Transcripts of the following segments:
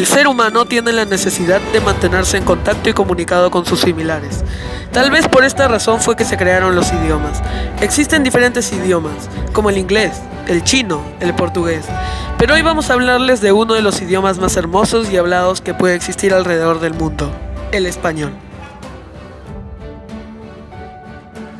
El ser humano tiene la necesidad de mantenerse en contacto y comunicado con sus similares. Tal vez por esta razón fue que se crearon los idiomas. Existen diferentes idiomas, como el inglés, el chino, el portugués. Pero hoy vamos a hablarles de uno de los idiomas más hermosos y hablados que puede existir alrededor del mundo, el español.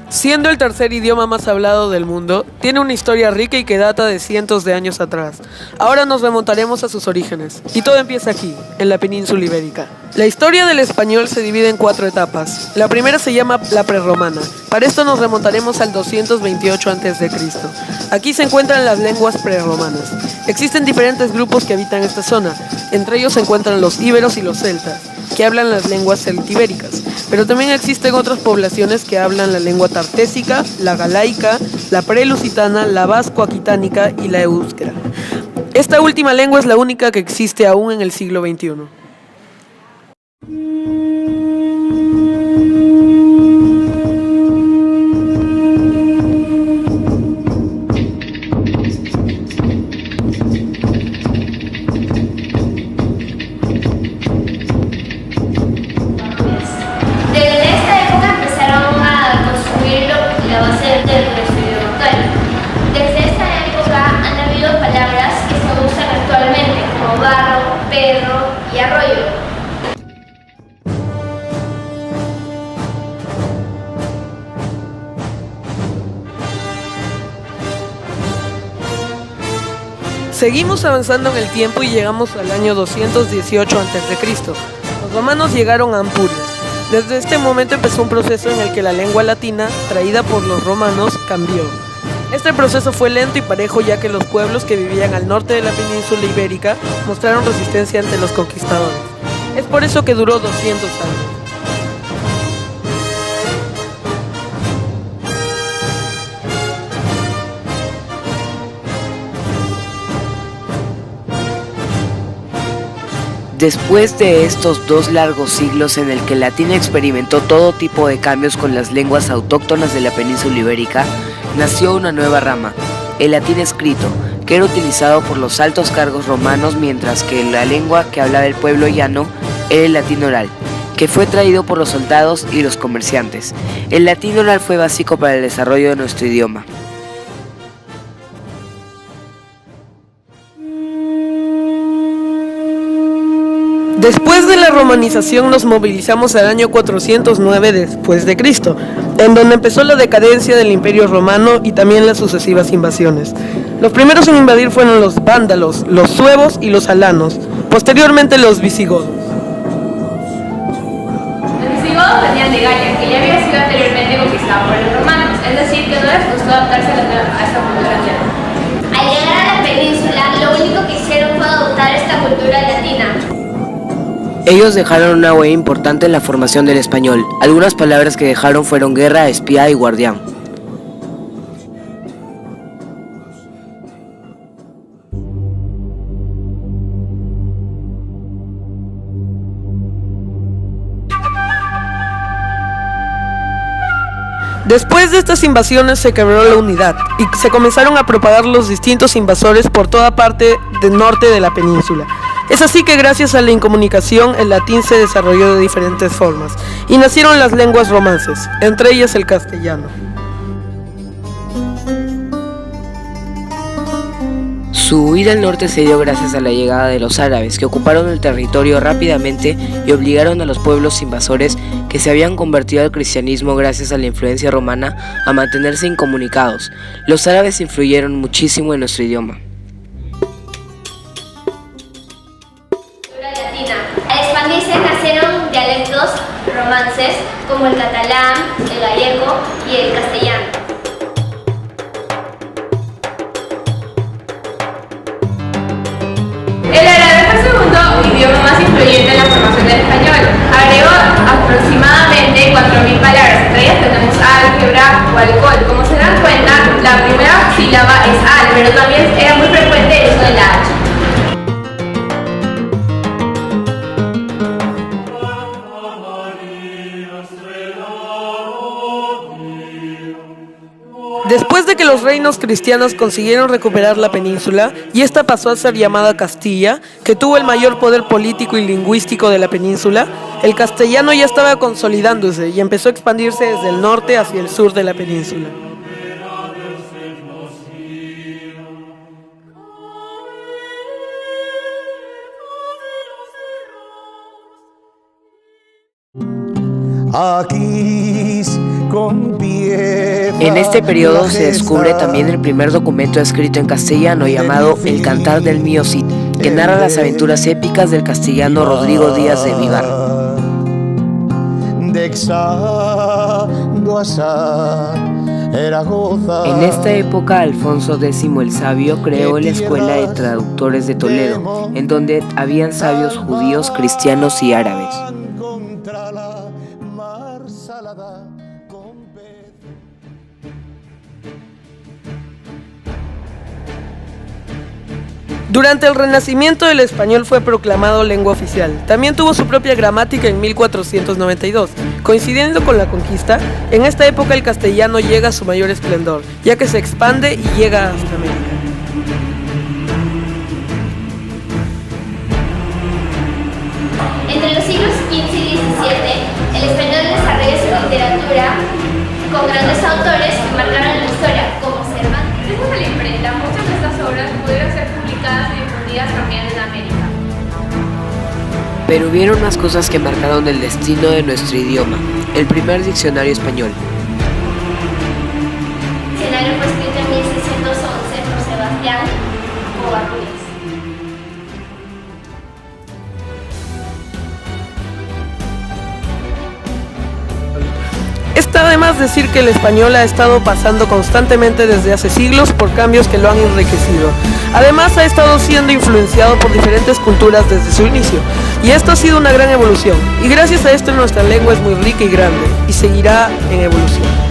Siendo el tercer idioma más hablado del mundo, tiene una historia rica y que data de cientos de años atrás. Ahora nos remontaremos a sus orígenes, y todo empieza aquí, en la península ibérica. La historia del español se divide en 4 etapas. La primera se llama la prerromana. Para esto nos remontaremos al 228 a.C. Aquí se encuentran las lenguas prerromanas. Existen diferentes grupos que habitan esta zona. Entre ellos se encuentran los íberos y los celtas, que hablan las lenguas celtibéricas. Pero también existen otras poblaciones que hablan la lengua tartésica, la galaica, la prelusitana, la vasco-aquitánica y la euskera. Esta última lengua es la única que existe aún en el siglo XXI. Seguimos avanzando en el tiempo y llegamos al año 218 a.C. Los romanos llegaron a Ampurias. Desde este momento empezó un proceso en el que la lengua latina, traída por los romanos, cambió. Este proceso fue lento y parejo, ya que los pueblos que vivían al norte de la península ibérica mostraron resistencia ante los conquistadores. Es por eso que duró 200 años. Después de estos 2 largos siglos en el que el latín experimentó todo tipo de cambios con las lenguas autóctonas de la península ibérica, nació una nueva rama, el latín escrito, que era utilizado por los altos cargos romanos, mientras que la lengua que hablaba el pueblo llano era el latín oral, que fue traído por los soldados y los comerciantes. El latín oral fue básico para el desarrollo de nuestro idioma. Después de la romanización nos movilizamos al año 409 después de Cristo, en donde empezó la decadencia del Imperio Romano y también las sucesivas invasiones. Los primeros en invadir fueron los vándalos, los suevos y los alanos, posteriormente los visigodos. Los visigodos venían de Galia, que ya había sido anteriormente conquistada por los romanos, es decir, que no les costó adaptarse a esta cultura latina. Al llegar a la península, lo único que hicieron fue adoptar esta cultura latina. Ellos dejaron una huella importante en la formación del español. Algunas palabras que dejaron fueron guerra, espía y guardián. Después de estas invasiones se quebró la unidad y se comenzaron a propagar los distintos invasores por toda parte del norte de la península. Es así que gracias a la incomunicación el latín se desarrolló de diferentes formas y nacieron las lenguas romances, entre ellas el castellano. Su huida al norte se dio gracias a la llegada de los árabes, que ocuparon el territorio rápidamente y obligaron a los pueblos invasores que se habían convertido al cristianismo gracias a la influencia romana a mantenerse incomunicados. Los árabes influyeron muchísimo en nuestro idioma. Al expandirse nacieron dialectos romances como el catalán, el gallego y el castellano. El árabe fue el segundo idioma más influyente en la formación del español. Agregó aproximadamente 4.000 palabras, entre ellas tenemos álgebra o alcohol. Como se dan cuenta, la primera sílaba es al, pero también era muy frecuente el uso de la H. Después de que los reinos cristianos consiguieron recuperar la península, y esta pasó a ser llamada Castilla, que tuvo el mayor poder político y lingüístico de la península, el castellano ya estaba consolidándose y empezó a expandirse desde el norte hacia el sur de la península. En este periodo se descubre también el primer documento escrito en castellano llamado El Cantar del Mío Cid, que narra las aventuras épicas del castellano Rodrigo Díaz de Vivar. En esta época, Alfonso X el Sabio creó la Escuela de Traductores de Toledo, en donde habían sabios judíos, cristianos y árabes. Durante el Renacimiento el español fue proclamado lengua oficial. También tuvo su propia gramática en 1492. Coincidiendo con la conquista, en esta época el castellano llega a su mayor esplendor, ya que se expande y llega hasta América. Entre los siglos XV y XVII, el español desarrolla su literatura con grandes autores que marcaron la historia, como Cervantes. Gracias a la imprenta, muchas de estas obras pudieron ser publicadas y difundidas también en América. Pero hubieron más cosas que marcaron el destino de nuestro idioma. El primer diccionario español. El diccionario fue escrito en 1611 por Sebastián Covarrubias. Está de más decir que el español ha estado pasando constantemente desde hace siglos por cambios que lo han enriquecido. Además, ha estado siendo influenciado por diferentes culturas desde su inicio, y esto ha sido una gran evolución. Y gracias a esto nuestra lengua es muy rica y grande, y seguirá en evolución.